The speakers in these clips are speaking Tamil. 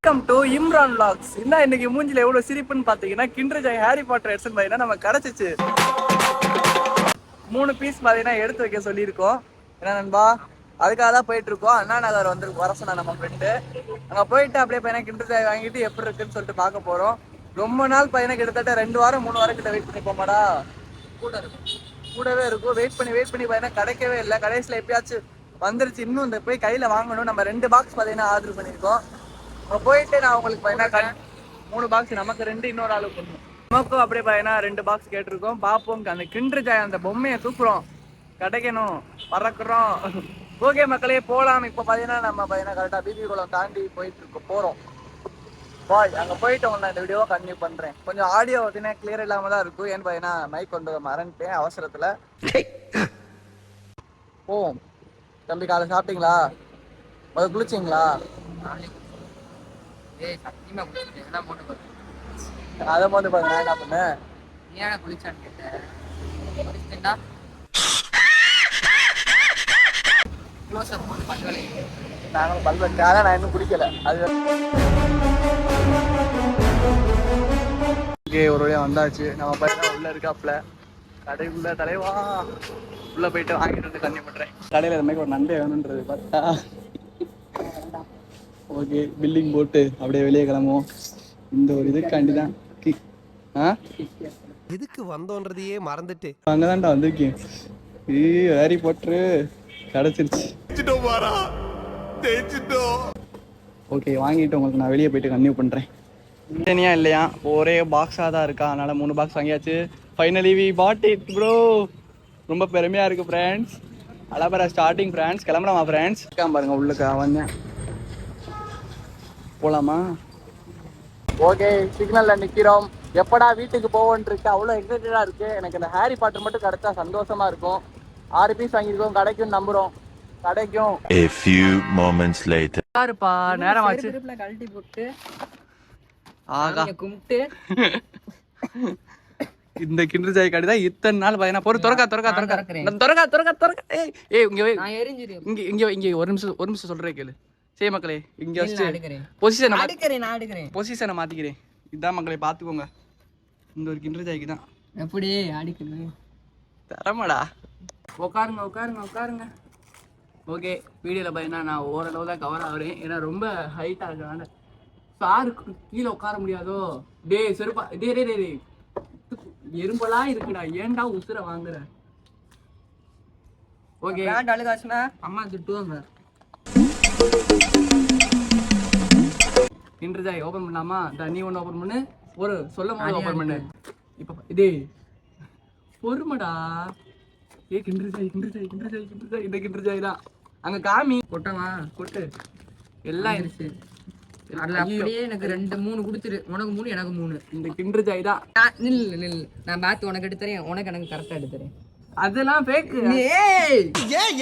Welcome to Imran vlogs. என்ன இன்னைக்கு மூஞ்சில எவ்வளவு சிரிப்புன்னு பாத்தீங்கன்னா கிண்டர் ஜாய் ஹாரி பாட்டர் எட்சன் பாத்தீங்கன்னா நம்ம கிடைச்சிச்சு 3 பீஸ் பாத்தீங்கன்னா எடுத்து வைக்க சொல்லியிருக்கோம். என்ன நண்பா அதுக்காக தான் போயிட்டு இருக்கோம். அண்ணா நகர் வந்து வர சொன்னா நம்ம ஃப்ரெண்டு. அங்க போயிட்டு அப்படியே பையனா கிண்டர் ஜாய் வாங்கிட்டு எப்படி இருக்குன்னு சொல்லிட்டு பார்க்க போறோம். ரொம்ப நாள் பையனை கிட்டத்தட்ட 2 வாரம் 3 வாரம் கிட்ட வெயிட் பண்ணி போமாடா. கூடவே இருக்கும். வெயிட் பண்ணி பையனா கிடைக்கவே இல்லை. கடைசியில் எப்பயாச்சும் வந்துருச்சு. இன்னும் இந்த போய் கையில வாங்கணும். நம்ம 2 பாக்ஸ் பாத்தீங்கன்னா ஆர்டர் பண்ணியிருக்கோம். போயிட்டு நான் உங்களுக்கு பார்த்தீங்கன்னா 3 பாக்ஸ் நமக்கு 2 இன்னொரு ஆளுக்கு பண்ணும். நமக்கும் அப்படியே பார்த்தீங்கன்னா 2 பாக்ஸ் கேட்டிருக்கோம். பார்ப்போம். அந்த கிண்டர் ஜாய் அந்த பொம்மையை தூக்குறோம், கிடைக்கணும், பறக்குறோம். ஓகே மக்களே போகலாம். இப்போ பார்த்தீங்கன்னா நம்ம பார்த்தீங்கன்னா கரெக்டாக பிபி குளம் தாண்டி போயிட்டு போகிறோம். பாய் அங்கே போயிட்டு நான் இந்த வீடியோவை கண்டினியூ பண்ணுறேன். கொஞ்சம் ஆடியோ பார்த்தீங்கன்னா கிளியர் இல்லாமல் தான் இருக்கும். ஏன்னு பார்த்தீங்கன்னா மைக் கொண்டு மறந்துட்டேன் அவசரத்தில். போவோம். தம்பி காலை சாப்பிட்டீங்களா? முதல்ல குளிச்சிங்களா? அதை போட்டு பாருங்க. நான் என்ன பண்ணேன்? நீ ஏன் குளிச்சான்னு கேட்டேன். நாங்களும் பல்வெட்டு. அதான் நான் இன்னும் குடிக்கல. அது ஓகே ஒரு வழியா வந்தாச்சு. நம்ம பையன் உள்ள இருக்காப்ல கடைக்குள்ள. தலைவா உள்ள போயிட்டு வாங்கிட்டு வந்து கண்ணி பண்றேன். கடையில இந்த மாதிரி ஒரு நண்டே வேணுன்றது பார்த்தா ஓகே பில்லிங் போட்டு அப்படியே வெளியே கிளம்புவோம். இந்த ஒரு இதுக்காண்டி தான் எதுக்கு வந்தோன்றதையே மறந்துட்டு அங்கதான்டா வந்திருக்கேன். ஹாரி பாட்டர் கிடைச்சிருச்சு. ஓகே வாங்கிட்டு உங்களுக்கு நான் வெளியே போயிட்டு கன்டினியூ பண்றேன். தனியா இல்லையா ஒரே பாக்ஸா தான் இருக்கா. அதனால 3 பாக்ஸ் வாங்கியாச்சு. Finally we bought it bro. ரொம்ப பெருமையா இருக்கு ஃப்ரெண்ட்ஸ். அலபரா ஸ்டார்டிங் ஃப்ரெண்ட்ஸ். கிளம்பலாமா ஃப்ரெண்ட்ஸ்? பாருங்க உள்ளுக்கா வந்தேன். போலாமா? ஓகே சிக்னல்ல நிக்கிறோம். எப்படா வீட்டுக்கு போவோன்னு இருக்கு. அவ்வளோ எக்ஸைட்டடா இருக்கு. எனக்கு இந்த ஹாரி பாட்டர் மட்டும் கிடைச்சா சந்தோஷமா இருக்கும். 6 பீஸ் வாங்கியிருக்கோம். கிடைக்கும் நம்புறோம். கிடைக்கும். A few moments later. யாருப்பா நேரம் ஆச்சு. கழட்டி போட்டு ஆகா கும்பிட்டு இந்த கிண்டர் ஜாய் கடை தான் இத்தனை நாள் பையனா போற. திறக்கா. ஏய் இங்க ஒரு நிமிஷம் சொல்றேன் கேளு. சரி மக்களே இங்க வச்சு பொசிஷனை மாத்திக்கிறேன். இதான் மக்களே பாத்துக்கோங்க. இந்த ஒரு கிண்டர் ஜாய்க்கு தான் எப்படி அடிக்கணும். தரமாடா. உட்காருங்க. ஓகே வீடியோல பையனா நான் ஓரளவு தான் கவர் ஆகுறேன். ஏன்னா ரொம்ப ஹைட்டா இருக்கனால சாருக்கு கீழே உட்கார முடியாதோ. டேய் செருப்பா டே எறும்பெல்லாம் இருக்குடா. ஏன்டா உசுர வாங்குற? ஓகே அழுகாச்சுன்னா அம்மா திட்டுவாங்க. கிண்டர் ஜாய் ஓபன் பண்ணலாமா? நீ ஒன்று ஓபன் பண்ணு. ஒரு சொல்லும் போது ஓபன் பண்ணு. இப்போ இதே பொறுமடா. ஏ கிண்டர் ஜாய் இந்த கிண்டர் ஜாய் தான். அங்க காமி கொட்டவா கொட்டு எல்லாம் இருந்துச்சு. அதுல அப்படியே எனக்கு 2 3 கொடுத்துரு. உனக்கு 3 எனக்கு 3. இந்த கிண்டர் ஜாய் தான். நில் நான் பார்த்து உனக்கு எடுத்துறேன். உனக்கு எனக்கு கரெக்டா எடுத்துறேன். அதெல்லாம் ஃபேக்.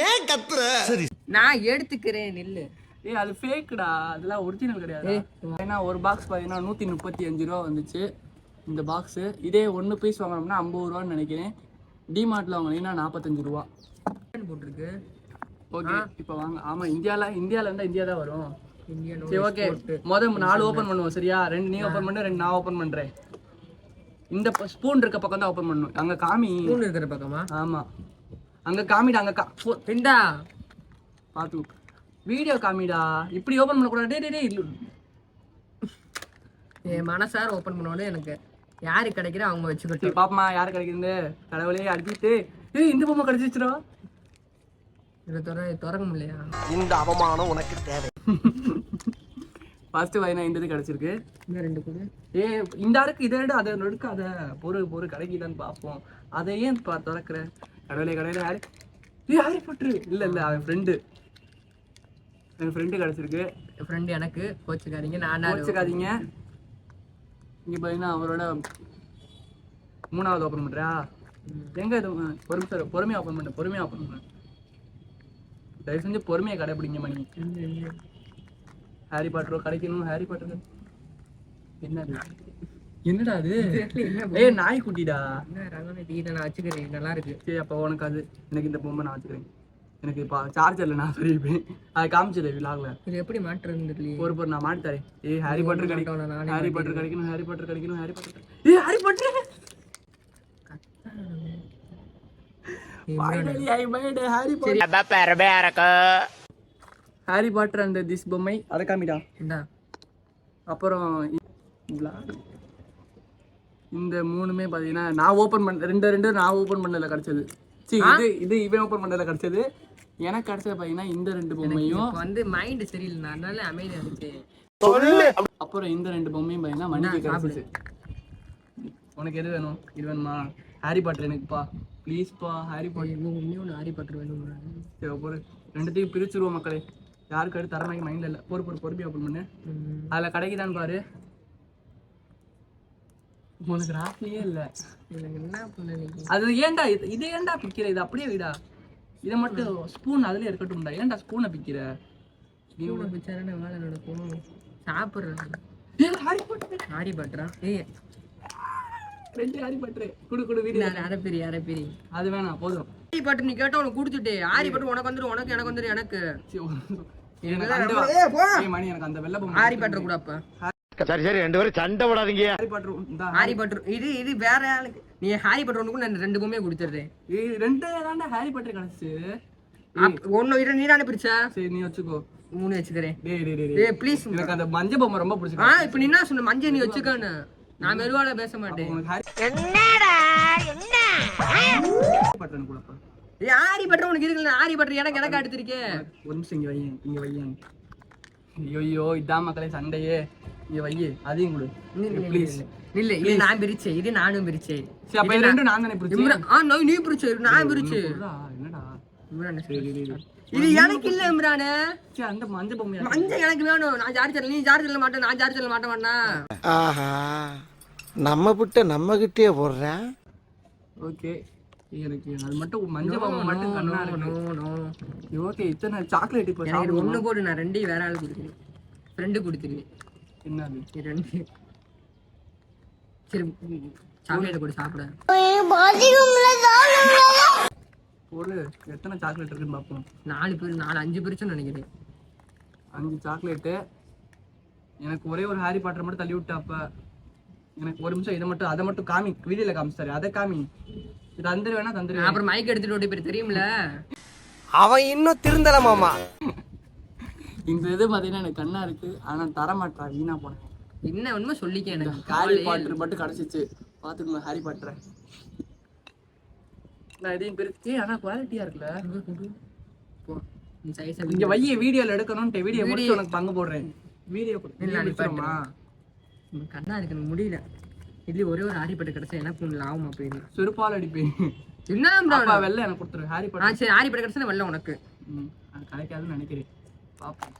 ஏன் கத்துற? சரி நான் எடுத்துக்கிறேன் நில்லு. ஏய் அது ஃபேக்குடா. அதெல்லாம் ஒரிஜினல் கிடையாது. ஏன்னா ஒரு பாக்ஸ் பார்த்தீங்கன்னா 135 ரூபா வந்துச்சு இந்த பாக்ஸு. இதே 1 பீஸ் வாங்கினோம்னா 50 ரூபான்னு நினைக்கிறேன். டிமார்ட்ல வாங்கினீங்கன்னா 45 ரூபா போட்டிருக்கு. ஓகே இப்போ வாங்க. ஆமா இந்தியால இருந்தா இந்தியா தான் வரும். சரி ஓகே முதல் 4 ஓப்பன் பண்ணுவோம் சரியா? 2 நீ ஓப்பன் பண்ணு, 2 நான் ஓப்பன் பண்றேன். இந்த ஸ்பூன் இருக்க பக்கம் தான் ஓப்பன் பண்ணணும். அங்க காமி. ஸ்பூன் இருக்கிற பக்கமா? ஆமா அங்க காமிடா. அங்க ரெண்டா பாத்து வீடியோ காமிடா. இப்படி ஓபன் பண்ண கூடாது. டேய் என் மனசார ஓபன் பண்ணோட எனக்கு யாரு கிடைக்கிறா அவங்க வச்சுக்கிட்டு பாப்பமா யாரு கிடைக்குது. கடவுளே அடிச்சிட்டு இந்த பொம்மை கிடைச்சிச்சுடா. இதை திறக்க முடியலையா? இந்த அவமானம் உனக்கு தேவை. ஃபர்ஸ்ட் வைனா இந்த இது கிடைச்சிருக்கு. இந்த 2 கூட இந்த அடுக்கு இதை விட அதை எடுக்காத. பொறு கிடைக்குதான்னு பார்ப்போம். அதை ஏன் திறக்கிற? கடவுளே யாரு போட்டுரு. இல்ல அவன் ஃப்ரெண்டு. என் ஃப்ரெண்டு கிடைச்சிருக்கு. என் ஃப்ரெண்டு எனக்கு கோச்சுக்காதீங்க. நான் கோச்சுக்காதீங்க. இங்க பாத்தீங்கன்னா அவரோட 3வது ஓப்பன் பண்றா. எங்க இது ஒரு நிமிஷம் பொறுமையா ஓப்பன் பண்ணு. தயவு செஞ்சு பொறுமையை கடைபிடிங்க மணி. ஹாரி பாட்டரோ கிடைக்கணும். ஹாரி பாட்டர் என்னடா அது? ஏய் நாய் குட்டிடா. நான் வச்சுக்கிறேன். நல்லா இருக்கு. சரி அப்போ உனக்கு அது எனக்கு இந்த பொம்மை நான் வச்சுக்கிறேன். எனக்கு இப்போ சார்ஜரில் நான் சொல்லியிருப்பேன் அதை காமிச்சது விலாகில். இது எப்படி மாட்டுறதுன்னு தெரியல. ஒரு நான் மாட்டி தரேன். ஹாரி பாட்டர் கிடைக்கும், ஹாரி பாட்டர் கிடைக்கணும், ஹாரி பாட்டர் கிடைக்கணும், Harry Potter. Harry Potter finally I made a Harry Potter. Harry Potter அந்த திஸ் பொம்மை அதை காமிடா. அப்புறம் இந்த மூணுமே பார்த்தீங்கன்னா நான் ஓப்பன் பண்ண ரெண்டு நான் ஓப்பன் பண்ணல கிடைச்சது. இது இவன் ஓப்பன் பண்ணல கிடைச்சது. எனக்கு கிடைச்சது பார்த்தீங்கன்னா இந்த 2 பொம்மையும் வந்து மைண்ட் சரியில்லை, அதனால அமைதியா இருந்துச்சு. அப்புறம் இந்த 2 பொம்மையும் பார்த்தீங்கன்னா மணிக்கு கிடைச்சிச்சு. உனக்கு எது வேணும்? இது வேணுமா? ஹாரி பாட்டர் எனக்குப்பா ப்ளீஸ்ப்பா. ஹாரி பாட்டர் இன்னொன்று ஹாரி பாட்டர் வேணும். சரி பொறு, ரெண்டுத்தையும் பிரிச்சுருவோம் மக்களே. யாருக்கு அடுத்து தரமாக்கி மைண்டில் இல்லை. பொறுப்பி ஓப்பன் பண்ணு. அதில் கிடைக்குதான்னு பாரு. உனக்கு ராசியே இல்லை. எனக்கு என்ன பண்ண? அது ஏன்டா இது ஏன்டா பிக்கிற? இது அப்படியே விடா. இதை மட்டும் ஸ்பூன் அதுலேயே இருக்கட்டும்டா. ஏன்டா ஸ்பூனை பிக்கிற? இவனை பிச்சாரன்னு வேலை நடக்கும். சாப்பிட்றேன். ஹாரி பாட்டரா? 2 ஹாரி பாட்டரு குடு வீடு. அரைப்பெரிய அது வேணாம் போதும். ஹாரி பாட்டர் நீ கேட்ட உனக்கு கொடுத்துட்டு ஹாரி பாட்டர் உனக்கு வந்துடும், உனக்கு எனக்கு வந்துடும். எனக்கு மணி எனக்கு அந்த வெள்ளை பொம்மை ஹாரி பாட்டர் கூட. அப்ப சரி 2 பேரும் சண்டை போடாதீங்க. ஹாரி பாட்டர் இது வேற ஆளுக்கு. நீ ஹாரி பாட்டர் ஒண்ணுக்கு நான் 2 பொம்மையை கொடுத்துறேன். 2 தாண்டா ஹாரி பாட்டர் கிடைச்சு. ஒன்னு இரு, நீ தானே பிரிச்சா? சரி நீ வச்சுக்கோ. 3 வச்சுக்கிறேன். டேய் ப்ளீஸ். எனக்கு அந்த மஞ்சள் பொம்மை ரொம்ப பிடிச்சிருக்கு. இப்ப நீ என்ன சொன்ன? மஞ்சள் நீ வச்சுக்கானு. நான் மெதுவால பேச மாட்டேன். என்னடா என்ன ஹாரி பாட்டர் கூடப்பா. ஹாரி பாட்டர் உனக்கு இருக்குல்ல? ஹாரி பாட்டர் எனக்கு எடுத்திருக்கேன். ஒரு நிமிஷம் இங்க வையேன். ஐயோ இதான் மக்களே சண்டையே. இங்க வையே அதையும் கொடு ப்ளீஸ். இல்ல இது நான் பிரிச்சேன், இது நானும் பிரிச்சேன். சரி அப்ப இது ரெண்டும் நான் தானே பிரிச்சேன். நீ பிரிச்ச, நான் பிரிச்சேன். என்னடா இது எனக்கு இல்ல இம்ரானே. சரி அந்த மஞ்சள் பொம்மை மஞ்சள் எனக்கு வேணும். நான் சார்ஜர் நீ சார்ஜர்ல மாட்டேன், நான் சார்ஜர்ல மாட்ட மாட்டேனா? ஆஹா நம்ம புட்ட நம்ம கிட்டே போடுறேன். ஓகே எனக்கு அது மட்டும் மஞ்சள் பொம்மை மட்டும் கண்ணா இருக்கு. ஓகே இத்தனை சாக்லேட் இப்போ எனக்கு ஒண்ணு போடு. நான் 2 வேற ஆளு கொடுத்துருவேன். ஃப்ரெண்டு கொடுத்துருவேன். என்னது 2? சரி சாக்லேட் கூட சாப்பிட. ஒரு எத்தனை சாக்லேட் இருக்குன்னு பார்ப்போம். 4 பேர் 5 பிரிச்சுன்னு நினைக்கிறேன். 5 சாக்லேட்டு. எனக்கு ஒரே ஒரு ஹாரி பாட்டர் மட்டும் தள்ளி விட்டு. அப்ப எனக்கு ஒரு நிமிஷம் இதை மட்டும் அதை மட்டும் காமி. வீடியோல காமிச்சாரு அதை காமி. இது தந்துரு வேணா தந்துரு. அப்புறம் மைக் எடுத்துட்டு ஓடி போய் தெரியும்ல. அவன் இன்னும் திருந்தல மாமா. இந்த இது பாத்தீங்கன்னா எனக்கு கண்ணா இருக்கு. ஆனா தர மாட்டா. வீணா போனேன். என்ன உண்மை சொல்லிக்க. எனக்கு ஹாரி பாட்டர் மட்டும் கிடைச்சிச்சு. பாத்துக்கோங்க ஹாரி பாட்டரை. நான் இதையும் பிரிச்சு. ஆனா குவாலிட்டியா இருக்குல்ல. இங்க வைய வீடியோல எடுக்கணும்ட்டு வீடியோ முடிச்சு உனக்கு பங்கு போடுறேன். வீடியோ கொடுத்துருமா? கண்ணா இருக்கு முடியல. இதுல ஒரே ஒரு ஹாரி பாட்டர் கிடைச்சா எனக்கு ஒண்ணு லாபமா போயிரு. செருப்பால் அடிப்பேன். என்ன வெள்ளை எனக்கு கொடுத்துரு ஹாரி பாட்டர். சரி ஹாரி பாட்டர் கிடைச்சா வெள்ளை உனக்கு. அது கிடைக்காதுன்னு நினைக்கிறேன். பாப்போம்.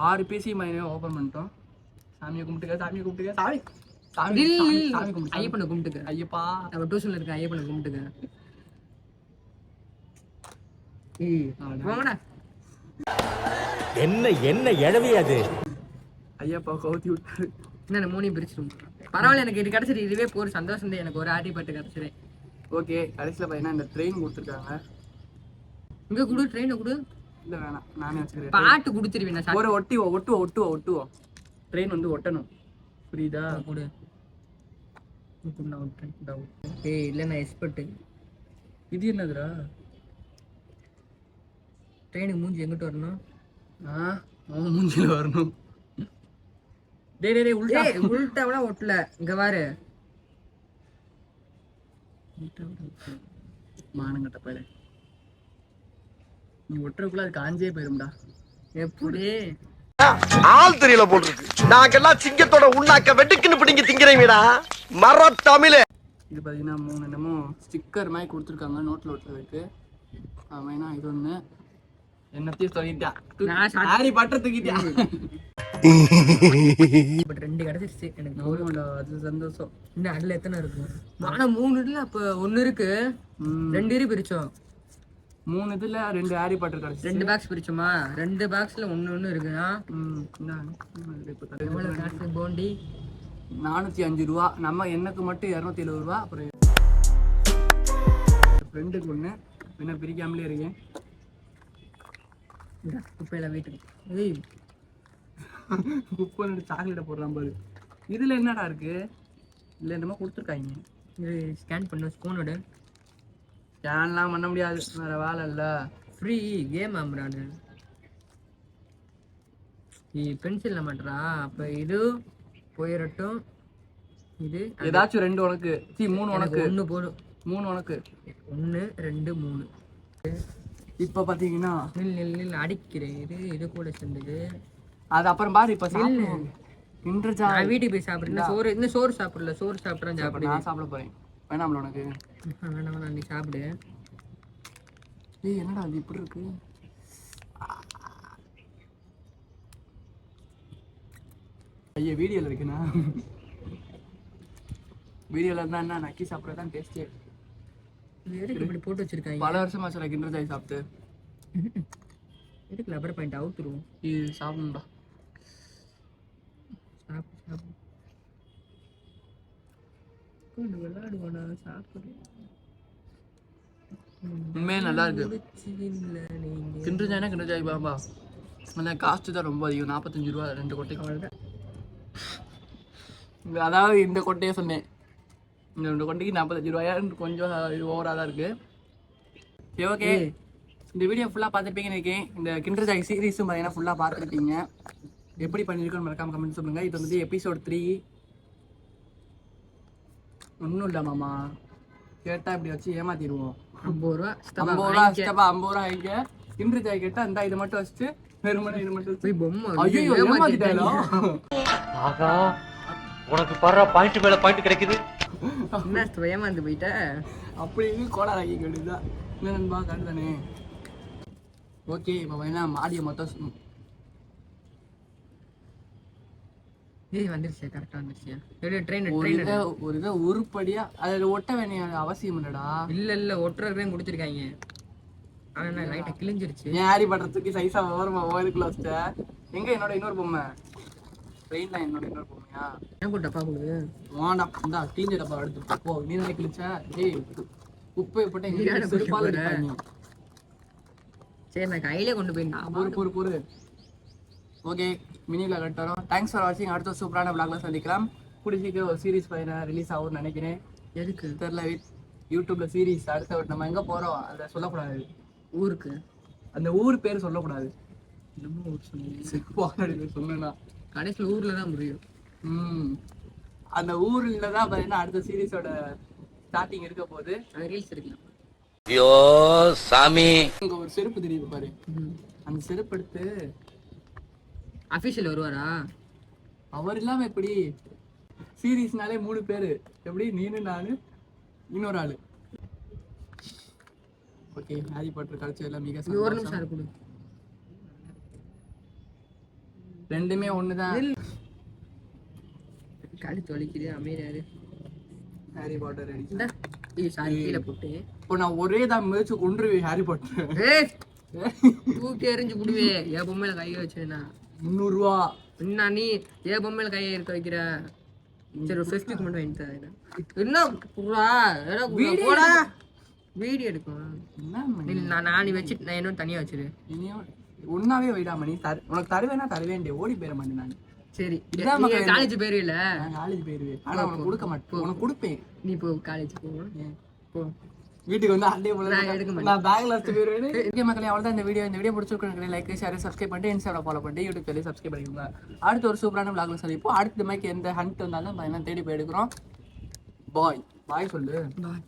6 PC மைனே ஓபன் பண்ணிட்டோம். சாமியை கும்பிட்டுக்க சாமியை கும்பிட்டுக்க. சாமி சாமி சாமி கும்பிட்டு ஐயப்பனை கும்பிட்டுக்க. ஐயப்பா நம்ம டியூஷன்ல இருக்க ஐயப்பனை கும்பிட்டுக்க. வாங்கடா. என்ன எழவி அது? ஐயப்பா கவுத்தி விட்டாரு. என்ன 3 பிரிச்சிரும். பரவாயில்ல எனக்கு இது கிடைச்சிரு. இதுவே போற சந்தோஷம் தான். எனக்கு ஒரு ஹாரி பாட்டர் கிடைச்சிரு. ஓகே கடைசியில் பார்த்தீங்கன்னா இந்த ட்ரெயின் கொடுத்துருக்காங்க. இங்க குடு ட்ரெயினை குடு. இல்லை வேணாம் நானே வச்சுக்கிறேன். பாட்டு கொடுத்துருவேன். ஒரு ஒட்டுவோம். ட்ரெயின் வந்து ஒட்டணும். புரியுதா? குடு. ஏய் இல்லை நான் எக்ஸ்பர்ட். இது என்னதுடா? ட்ரெயினுக்கு மூஞ்சி எங்கிட்ட வரணும்? மூஞ்சில வரணும். டேய் உள்டாவா ஒட்டல. இங்க பாரு. மானங்கட்ட போயிடு. நீ ஒட்டுறதுக்குள்ள அது காஞ்சே போயிரும்டா. எப்படி ஆள் தெரியல போல் இருக்கு. நாங்கெல்லாம் சிங்கத்தோட உண்ணாக்க வெட்டுக்குன்னு பிடிங்க திங்கிறீங்கடா மர தமிழ். இது பார்த்தீங்கன்னா 3 என்னமோ ஸ்டிக்கர் மாதிரி கொடுத்துருக்காங்க நோட்டில் ஒட்டுறதுக்கு. வேணா இது ஒன்று என்னத்தையும் சொல்லிட்டான். Harry Potter தூக்கிட்டா. பட் 2 கிடைச்சிருச்சு எனக்கு. அது சந்தோஷம். இன்னும் அதுல எத்தனை இருக்கு? ஆனா 3 இல்ல. அப்ப 1 இருக்கு. 2 இரு பிரிச்சோம். 3 இதுல 2 ஹாரி பாட்டர் கிடைச்சு. 2 பாக்ஸ் பிரிச்சோமா? 2 பாக்ஸ்ல ஒன்னு இருக்குன்னா எவ்வளவு காசு போண்டி? 405 ரூபா. நம்ம எனக்கு மட்டும் 270 ரூபா. அப்புறம் ஃப்ரெண்டுக்கு ஒன்று என்ன பிரிக்காமலே இருக்கேன். குப்பையில வீட்டுக்கு ஏய் குப்பை சாக்லேட்டை போடுறான் பாரு. இதில் என்னடா இருக்கு? இல்லை என்னமோ கொடுத்துருக்காங்க. இது ஸ்கேன் பண்ண ஸ்பூனோட ஸ்கேன்லாம் பண்ண முடியாது, வேறு வேலை இல்லை. ஃப்ரீ கேம் ஆம்புறானு பென்சில் மாட்டா. அப்போ இது போயிடட்டும். இது ஏதாச்சும் 2 உனக்கு, 3 உனக்கு. 1 போடும். 3 உனக்கு. 1 2 3. இப்போ பார்த்தீங்கன்னா நில் அடிக்கிறேன். இது கூட சேர்ந்தது. அது அப்புறம் பாரு. இப்போ சாப்பிடுவோம். நான் வீட்டுக்கு போய் சாப்பிட்றேன். சோறு இன்னும் சோறு சாப்பிடல. சோறு சாப்பிட்றேன். சாப்பிடு. நான் சாப்பிட போகிறேன். வேணாம்ல உனக்கு? வேணாம் நீ சாப்பிடு. ஏய் என்னடா அது இப்படி இருக்கு? ஐயா வீடியோவில் இருக்குண்ணா. வீடியோவில் இருந்தால் என்ன நக்கி சாப்பிட்றது தான் டேஸ்ட்டே. எதுக்கு இப்படி போட்டு வச்சிருக்காங்க? பல வருஷமா சார் கிண்டர் ஜாய் சாப்பிட்டு. எதுக்கு லப்பர் பாயிண்ட் அவுத்துருவோம். இது சாப்பிடணும்டா. சாப்பிடு கொண்டு விளையாடுவானா? சாப்பிடு. உண்மையே நல்லா இருக்கு. கிண்டர் ஜாய்னா கிண்டர் ஜாய் பாபா. ஆனால் காஸ்ட்டு தான் ரொம்ப அதிகம். 45 ரூபா 2 கொட்டைக்கு. அவ்வளோதான். அதாவது இந்த கொட்டையே சொன்னேன். இந்த 2 கொட்டைக்கு 45 ரூபாயா? கொஞ்சம் ஓவராக தான் இருக்குது. சரி ஓகே, இந்த வீடியோ ஃபுல்லாக பார்த்துருப்பீங்கன்னு இருக்கேன். இந்த கிண்டர் ஜாய் சீரீஸும் பார்த்தீங்கன்னா ஃபுல்லாக பார்த்துருப்பீங்க. எப்படி பண்ணியிருக்கோன்னு மறக்காம கமெண்ட் சொல்லுங்கள். இது வந்து எபிசோட் 3. ஒன்றும் இல்லை மாமா, கேட்டால் இப்படி வச்சு ஏமாற்றிடுவோம். 50 ரூபா. 50 ரூபா சித்தப்பா, 50 ரூபா இங்கே. கிண்டர் ஜாய் கேட்டால் இந்த இதை மட்டும் வச்சுட்டு வெறுமனே இது மட்டும் வச்சு. போய் பொம்மை ஐயோ ஏமாத்திட்டாலோ. ஆகா, உனக்கு பர்ற பாயிண்ட் மேல பாயிண்ட் கிடைக்குது. என்ன ஏமாந்து போயிட்ட? அப்படின்னு கோளாராக்கி வேண்டியதுதான். என்ன நண்பா கண்டு தானே. ஓகே இப்போ வேணா மாடியை மொத்தம் வந்துருச்சு. கரெக்டாக வந்துருச்சு. ட்ரெயின் ஒரு இதை உருப்படியா அதில் ஒட்ட வேண்டிய அவசியம் இல்லடா. இல்லை ஒட்டுறதுதான் கொடுத்துருக்காங்க. ஆனால் லைட்டாக கிழிஞ்சிருச்சு. ஏன் ஹாரி பட்டத்துக்கு சைஸாக வருமா ஓயிருக்குள்ள வச்சுட்ட? எங்கே என்னோட இன்னொரு பொம்மை? ட்ரெயின்லாம் என்னோட இன்னொரு பொம்மையா? ஏன் கூட டப்பா கொடு. வாண்டா இந்தா கிழிஞ்ச டப்பா எடுத்து போ. நீ தானே கிழிச்சா? ஏய் குப்பையை போட்டு எங்கே செருப்பால் அடிப்பாங்க. சரி நான் கையிலே கொண்டு போய் பொறு. ஓகே, மினி விளாக் கட்டு வரோம். தேங்க்ஸ் ஃபார் வாட்சிங். அடுத்த சூப்பரான விளாக்ல சந்திக்கலாம். கூடிய சீக்கிரம் ஒரு சீரீஸ் ரிலீஸ் ஆகும்னு நினைக்கிறேன். எதுக்கு தெரில. யூடியூப்ல சீரீஸ் அடுத்த நம்ம எங்கே போகிறோம் அதை சொல்லக்கூடாது. ஊருக்கு அந்த ஊர் பேர் சொல்லக்கூடாது. என்னமோ ஊர் சொன்னீங்க. சொன்னா கடைசியில் ஊரில் தான் முடியும். அந்த ஊரில் தான் பார்த்தீங்கன்னா அடுத்த சீரீஸோட ஸ்டார்டிங் இருக்க போகுது. அது ரீல்ஸ் இருக்கலாம். ஐயோ சாமி, அங்கே ஒரு செருப்பு தெரியுது பாரு. அந்த செருப்பு எடுத்து அஃபிஷியல் வருவாரா? அவர் இல்லாமல் எப்படி? சீரீஸ்னாலே 3 பேர். எப்படி? நீனு நானு இன்னொரு ஆளு. ஓகே, ஹாரி பாட்டர் கல்ச்சர் எல்லாம் மிக ஒரு நிமிஷம் இருக்கு. ரெண்டுமே ஒண்ணுதான். கழுத்து வலிக்குது. அமைதியாரு. Harry Potter ready. சாரி கீழே போட்டு இப்போ நான் ஒரே தான் மிதிச்சு கொண்டுருவேன் ஹாரி பாட்டர். தூக்கி எறிஞ்சு விடுவே. என் பொம்மையில கையை வச்சேன்னா 300 ரூபா. என்ன நீ என் பொம்மையில கையை இருக்க வைக்கிற? சரி ஒரு 50க்கு மட்டும் வாங்கி தரேன். என்ன போடா வீடியோ எடுக்கும். நான் நீ வச்சுட்டு நான் என்ன தனியா வச்சிரு. ஒன்னாவே வைடாமணி. உனக்கு தருவேன்னா தருவேன். ஓடி போயிட மாட்டேன் நான். சரி காலேஜ் போயிருவில்ல? நான் காலேஜ் போயிருவேன். ஆனா உனக்கு கொடுக்க மாட்டேன். உனக்கு கொடுப்பேன். நீ போ காலேஜ் போ. வீட்டுக்கு வந்து அண்டே போல நான் எடுக்க மாட்டேன். நான் பேக்ல வச்சு போயிருவேன். ஓகே மக்களே, அவ்வளவுதான் இந்த வீடியோ பிடிச்சிருக்கோம். லைக் ஷேர் சப்ஸ்கிரைப் பண்ணிட்டு இன்ஸ்டால ஃபாலோ பண்ணிட்டு யூடியூப் சேனல் சப்ஸ்கிரைப் பண்ணிக்கோங்க. அடுத்து ஒரு சூப்பரான vlogல சந்திப்போம். அடுத்த மாதிரி எந்த ஹண்ட் வந்தாலும் தேடி போய் எடுக்கிறோம். பாய் சொல்லு. பாய்.